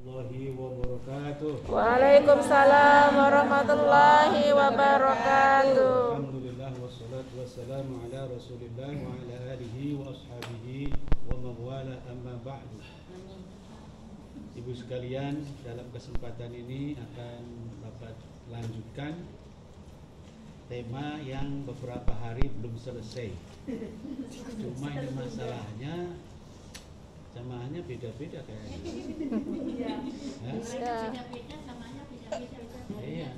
warahmatullahi wabarakatuh. Waalaikumsalam warahmatullahi wabarakatuh. Alhamdulillah wassalatu wassalamu ala Rasulillah wa ala alihi wa ashabihi wa mawala amma ba'du. Ibu sekalian, dalam kesempatan ini akan dapat lanjutkan tema yang beberapa hari belum selesai. Cuma ini masalahnya jamaahnya beda-beda kayaknya. Beda-beda, samanya beda-beda. Iya.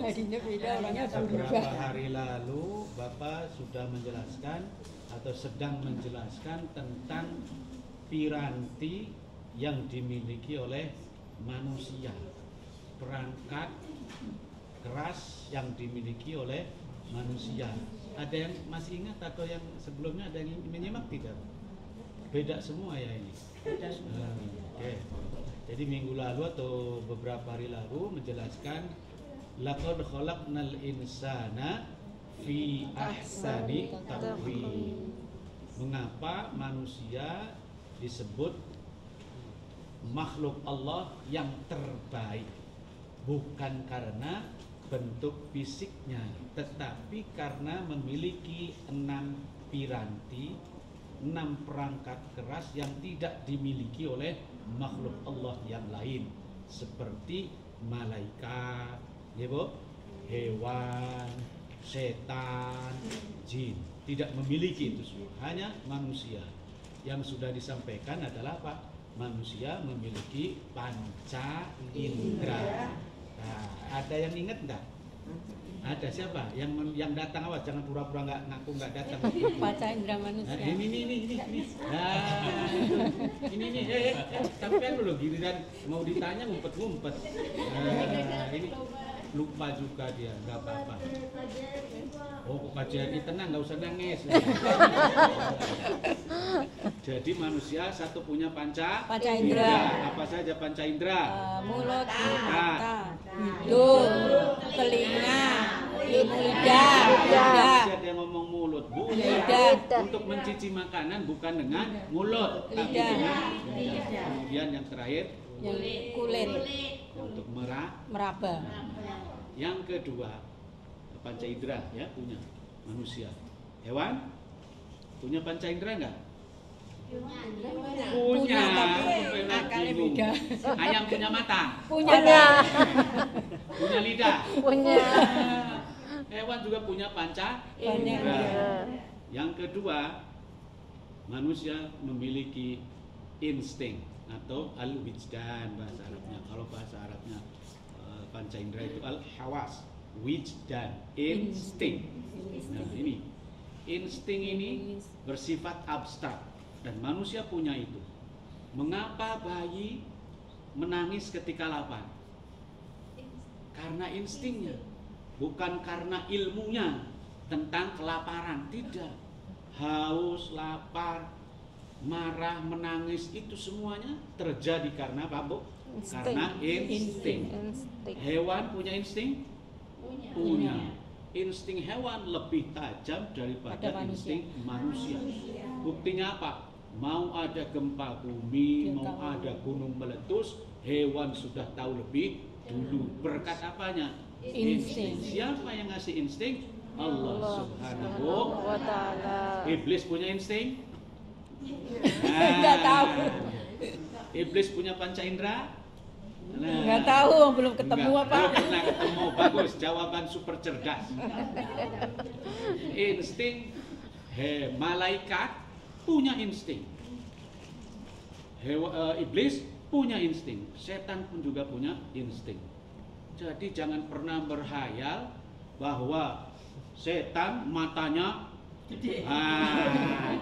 Hadinya beda, orangnya Beberapa hari lalu Bapak sudah menjelaskan atau sedang menjelaskan tentang piranti yang dimiliki oleh manusia, perangkat keras yang dimiliki oleh manusia. Ada yang masih ingat atau yang sebelumnya ada yang menyimak tidak? Beda semua ya ini. Oke. Jadi minggu lalu atau beberapa hari lalu menjelaskan laqad khalaqnal insana fi ahsani taqwim. Mengapa manusia disebut makhluk Allah yang terbaik? Bukan karena bentuk fisiknya, tetapi karena memiliki 6 piranti, 6 perangkat keras yang tidak dimiliki oleh makhluk Allah yang lain, seperti malaikat, ya Bu, hewan, setan, jin. Tidak memiliki itu semua, hanya manusia. Yang sudah disampaikan adalah apa? Manusia memiliki panca indera. Nah, ada yang ingat enggak? Ada siapa yang datang awal? Jangan pura-pura nggak ngaku nggak datang. Panca indera manusia. Nah, ini. Nah, ini. Sampai dulu giliran mau ditanya ngumpet-ngumpet. Nah, ini lupa juga dia, nggak apa-apa. Oh, Pak Jari tenang, nggak usah nangis. Jadi manusia satu punya panca indera. Apa saja panca indera? Mulut, mata, hidung, telinga, lidah. Ada yang ngomong mulut, Bu. Lidah. Untuk mencuci makanan bukan dengan mulut, tapi Lidah. dengan lidah. Kemudian yang terakhir Yang kulit, untuk meraba. Yang kedua, panca indera ya punya manusia. Hewan punya panca indera enggak? Punya, tapi akalnya beda. Ayam punya mata, Punya. punya lidah. Punya. Hewan juga punya panca Banyak. indera. Yang kedua, manusia memiliki insting atau al-wijdan bahasa Arabnya. Kalau bahasa Arabnya panca indera itu al-hawas, wijdan, insting. Nah, ini insting ini bersifat abstrak dan manusia punya itu. Mengapa bayi menangis ketika lapar? Karena instingnya, bukan karena ilmunya tentang kelaparan, tidak. Haus, lapar, marah, menangis itu semuanya terjadi karena apa, Bu? Karena insting. Hewan punya insting? Punya. Insting hewan lebih tajam daripada insting manusia. Buktinya apa? Mau ada gempa bumi, mau ada gunung meletus, hewan sudah tahu lebih dulu. Berkat apanya? Insting. Siapa yang ngasih insting? Allah Subhanahu wa ta'ala. Iblis punya insting? Nggak tahu. Iblis punya panca indera? Nggak tahu, belum ketemu Enggak, apa. belum pernah ketemu. Bagus, jawaban super cerdas. Insting, malaikat punya insting. Iblis punya insting. Setan pun juga punya insting. Jadi jangan pernah berhayal bahwa setan matanya gede.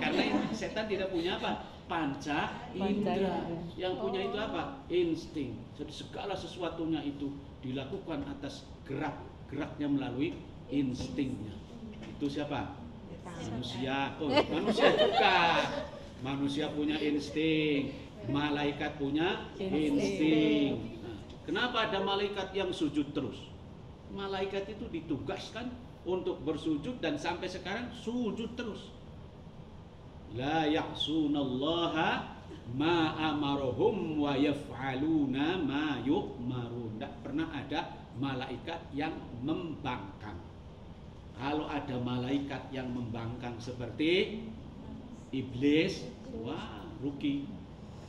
Karena setan tidak punya apa? Panca indera. Yang punya itu apa? Insting. Jadi segala sesuatunya itu dilakukan atas geraknya melalui instingnya. Itu siapa? Manusia. Oh, manusia juga. Manusia punya insting. Malaikat punya insting. Nah, kenapa ada malaikat yang sujud terus? Malaikat itu ditugaskan untuk bersujud dan sampai sekarang sujud terus. La ya'sunallaha ma amarohum wa yaf'aluna ma yu'marun. Tidak pernah ada malaikat yang membangkang. Kalau ada malaikat yang membangkang seperti iblis, wah rugi,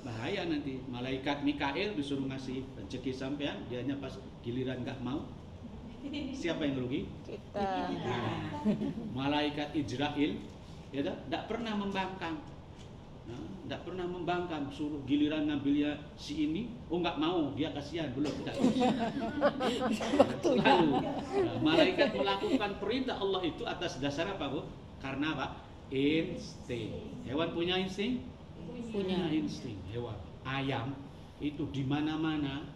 bahaya nanti. Malaikat Mikail disuruh ngasih rezeki sampean, dianya pas giliran nggak mau, siapa yang rugi? Kita. Nah, malaikat Israel ya tidak pernah membangkang. Tidak pernah membangkang, suruh giliran ngambilnya si ini, oh nggak mau, dia kasihan, belum tidak bisa. Selalu malaikat melakukan perintah Allah itu atas dasar apa, Bu? Karena apa? Insting. Hewan punya insting? Punya insting. Hewan, ayam itu di mana-mana,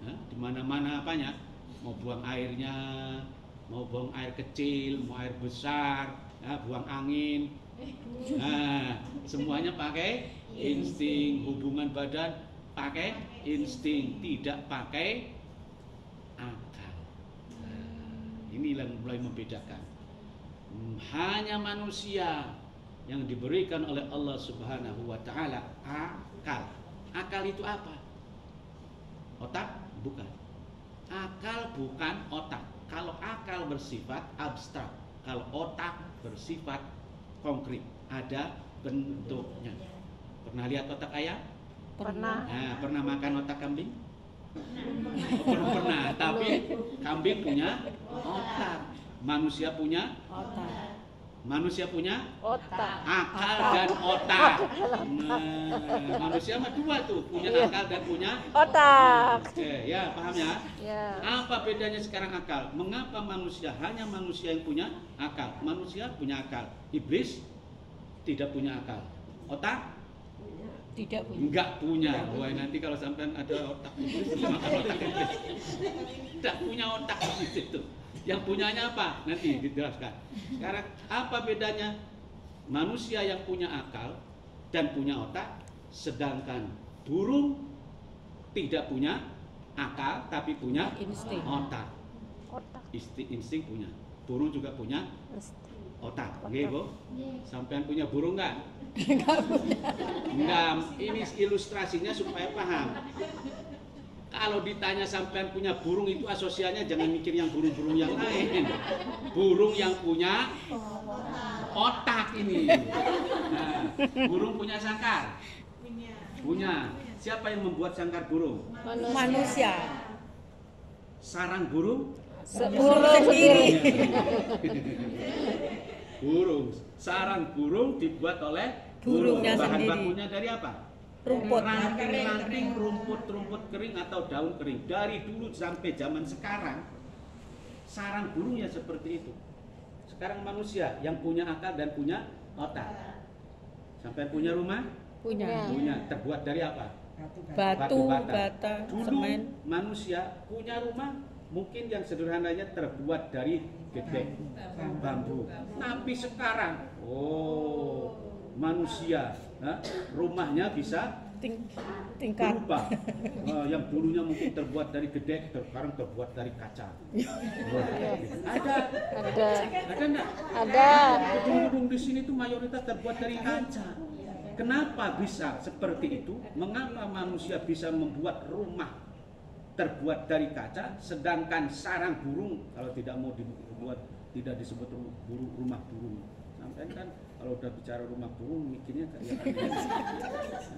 di mana-mana apanya? Mau buang airnya, mau buang air kecil, mau air besar, buang angin. Nah, semuanya pakai insting. Hubungan badan pakai insting, tidak pakai akal. Ini yang mulai membedakan. Hanya manusia yang diberikan oleh Allah Subhanahu wa taala akal. Akal itu apa? Otak? Bukan. Akal bukan otak. Kalau akal bersifat abstrak, kalau otak bersifat konkret, ada bentuknya. Pernah lihat otak ayam? Pernah. Nah, pernah makan otak kambing? Oh, pernah, tapi kambing punya otak. Manusia punya Otak. Manusia punya Otak. akal dan otak. Nah, manusia mah dua tuh, punya akal dan punya Otak. Oke, ya paham ya? Ya. Apa bedanya sekarang akal? Mengapa manusia hanya manusia yang punya akal? Manusia punya akal. Iblis tidak punya akal. Otak Tidak punya. enggak punya. Wah, nanti kalau sampai ada otak iblis, makan otak iblis. Tidak punya otak iblis itu. Yang punyanya apa? Nanti dijelaskan. Sekarang apa bedanya manusia yang punya akal dan punya otak, sedangkan burung tidak punya akal tapi punya Insting. otak. Otak. Insting punya. Burung juga punya otak. Oke, Bu? Sampean punya burung nggak? Enggak. Ini ilustrasinya supaya paham. Kalau ditanya sampean punya burung itu asosiasinya jangan mikir yang burung-burung yang lain. Burung yang punya otak ini. Nah, burung punya sangkar? Punya. Siapa yang membuat sangkar burung? Manusia. Sarang burung? Burung sendiri. Burung. Sarang burung dibuat oleh Burungnya Bahan sendiri. bakunya dari apa? Rumput. Ranting-ranting, rumput kering atau daun kering. Dari dulu sampai zaman sekarang, sarang burung ya seperti itu. Sekarang manusia yang punya akal dan punya otak. Sampai punya rumah? Punya. Punya. Terbuat dari apa? Batu, bata. bata, Dulu semen. manusia punya rumah mungkin yang sederhananya terbuat dari gedek, bambu. Tapi sekarang, manusia rumahnya bisa Tingkat. berubah. Yang dulunya mungkin terbuat dari gedek, sekarang terbuat dari kaca. Ada enggak? Ada. Gedung-gedung di sini tuh mayoritas terbuat dari kaca. Kenapa bisa seperti itu? Mengapa manusia bisa membuat rumah terbuat dari kaca, sedangkan sarang burung kalau tidak mau dibuat tidak disebut rumah burung. Sampai kan kalau udah bicara rumah burung mikirnya kayak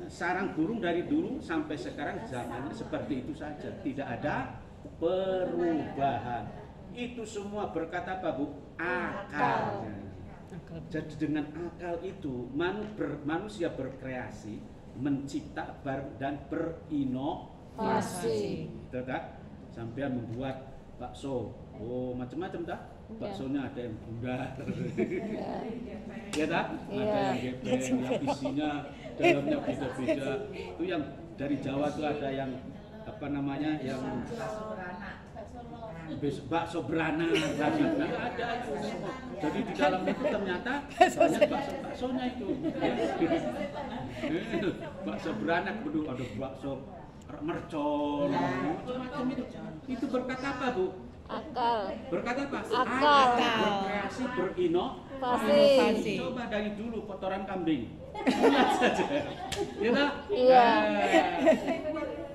sarang burung dari dulu sampai sekarang zamannya seperti itu saja, tidak ada perubahan. Itu semua berkat apa, Bu? Akal. Jadi dengan akal itu manusia berkreasi, mencipta dan berinovasi. Tidak? Sampai membuat bakso, macam-macam tak? Baksonya ada yang bundar, ya tak? Ada yang gepeng, yang isinya dalamnya beda-beda. Itu yang dari Jawa tuh ada yang apa namanya, yang bakso beranak, ada itu semua. Jadi di dalamnya itu ternyata banyak baksonya itu. Bakso beranak, ada bakso mercon, macam-macam itu. Itu berkat apa, Bu? Akal. Berkata apa? Akal. Berkreasi, Inovasi. Coba dari dulu kotoran kambing. Lihat saja. Ya tak? Iya.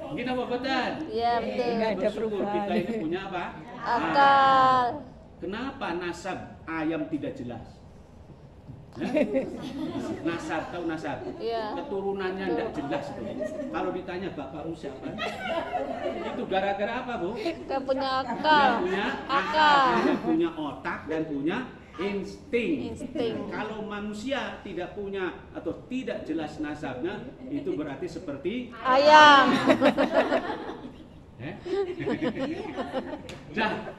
Kita apa betul? Iya betul. Nggak ada Bersyukur perubahan. kita ini punya apa? Akal. Kenapa nasab ayam tidak jelas? Hah? Nasab, tahu nasab? Iya. Keturunannya tidak jelas tuh. Kalau ditanya bapakmu siapa? Itu gara-gara apa, Bu? Kita punya Dia akal. punya Akal. dia punya otak dan punya insting. Insting. Kalau manusia tidak punya atau tidak jelas nasabnya, itu berarti seperti Ayam. Dah.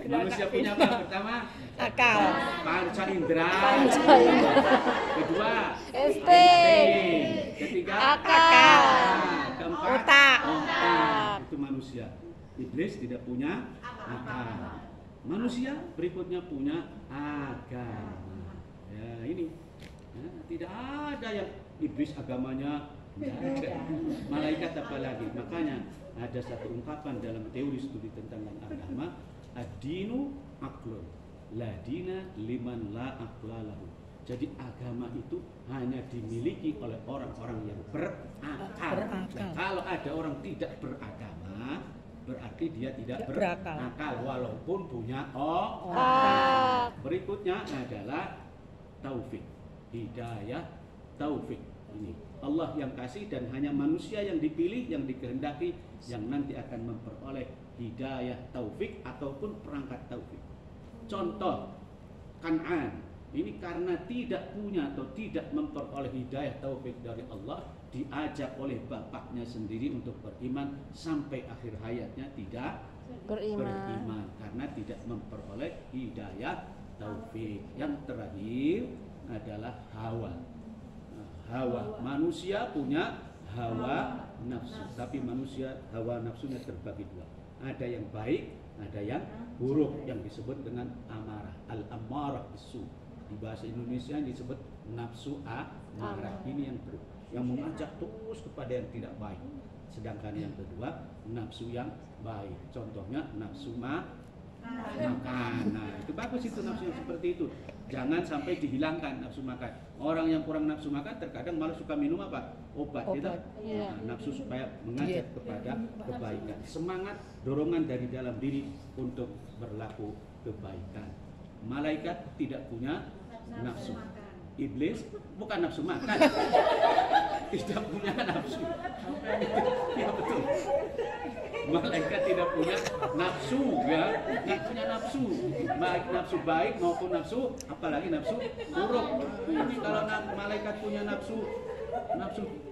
Manusia punya apa? Pertama, Akal. panca indera. Panca indera. Kedua, Insting. Ketiga, Akal. Keempat, Otak. Itu manusia. Iblis tidak punya akal. Manusia berikutnya punya agama. Ya ini, ya, tidak ada yang iblis agamanya. Tidak ada. Malaikat apalagi. Makanya ada satu ungkapan dalam teori studi tentang agama, ad-dinu aqlun, la dina liman la aqla lahu. Jadi agama itu hanya dimiliki oleh orang-orang yang berakal. Nah, kalau ada orang tidak beragama, berarti dia tidak berakal walaupun punya otak. Berikutnya adalah taufik, hidayah, taufik. Ini Allah yang kasih dan hanya manusia yang dipilih, yang dikehendaki, yang nanti akan memperoleh hidayah taufik ataupun perangkat taufik. Contoh Kan'an, ini karena tidak punya atau tidak memperoleh hidayah taufik dari Allah, diajak oleh bapaknya sendiri untuk beriman sampai akhir hayatnya tidak beriman karena tidak memperoleh hidayah taufik. Yang terakhir adalah hawa. Hawa, manusia punya hawa nafsu, tapi manusia hawa nafsunya terbagi dua. Ada yang baik, ada yang buruk, yang disebut dengan amarah, al-ammarah bisu. Di bahasa Indonesia disebut nafsu amarah. Ini yang buruk, yang mengajak terus kepada yang tidak baik. Sedangkan yang kedua nafsu yang baik. Contohnya nafsu makan. Nah, itu bagus itu nafsu yang seperti itu. Jangan sampai dihilangkan nafsu makan. Orang yang kurang nafsu makan terkadang malah suka minum apa? Obat. Gitu? Iya. Nah, nafsu supaya mengajak kepada kebaikan. Semangat, dorongan dari dalam diri untuk berlaku kebaikan. Malaikat tidak punya nafsu. Iblis bukan nafsu makan. Tidak punya nafsu. Ya betul. Malaikat tidak punya nafsu, ya, tidak punya nafsu, baik nafsu baik maupun nafsu, apalagi nafsu buruk. Ini kalau malaikat punya nafsu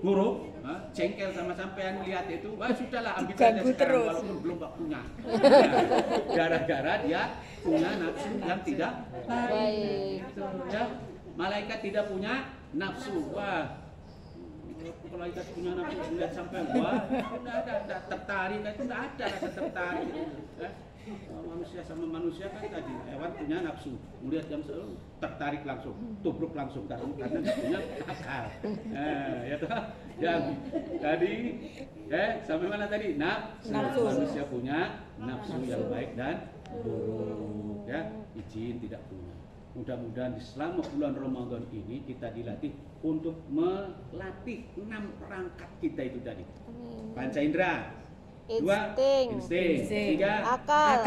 buruk, jengkel sama sampean lihat itu, wah sudahlah ambil saja sekarang walaupun belum waktunya. Gara-gara dia punya nafsu yang tidak baik. Ya, malaikat tidak punya nafsu, wah. Malaikat punya nafsu melihat sampai wah, tidak tertarik, itu tidak ada rasa tertarik. Manusia sama manusia kan tadi hewan punya nafsu, melihat yang tertarik langsung, tubruk langsung karena punya akal. Ya toh, yang tadi sampai mana tadi? Nafsu. Manusia punya nafsu yang baik dan buruk, ya. Izin tidak punya. Mudah-mudahan di selama bulan Ramadan ini kita dilatih untuk melatih 6 perangkat kita itu tadi. Panca indera, 2 insting, 3 akal,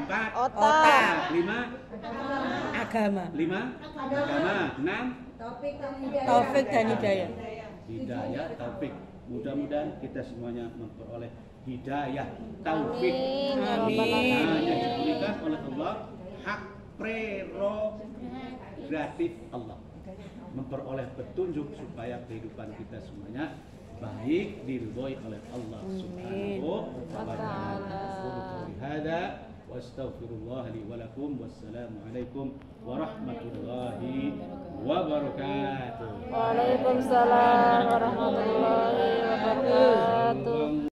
4 otak, 5 Agama. 6 Taufik dan hidayah. Hidayah taufik. Mudah-mudahan kita semuanya memperoleh hidayah taufik. Amin. Yang diberikan oleh Allah, hak prerogatif Allah memperoleh petunjuk supaya kehidupan kita semuanya baik diridhoi oleh Allah Subhanahu wa taala. Hada wa astaghfirullah li wa lakum wassalamu alaikum warahmatullahi wabarakatuh. Waalaikumsalam warahmatullahi wabarakatuh.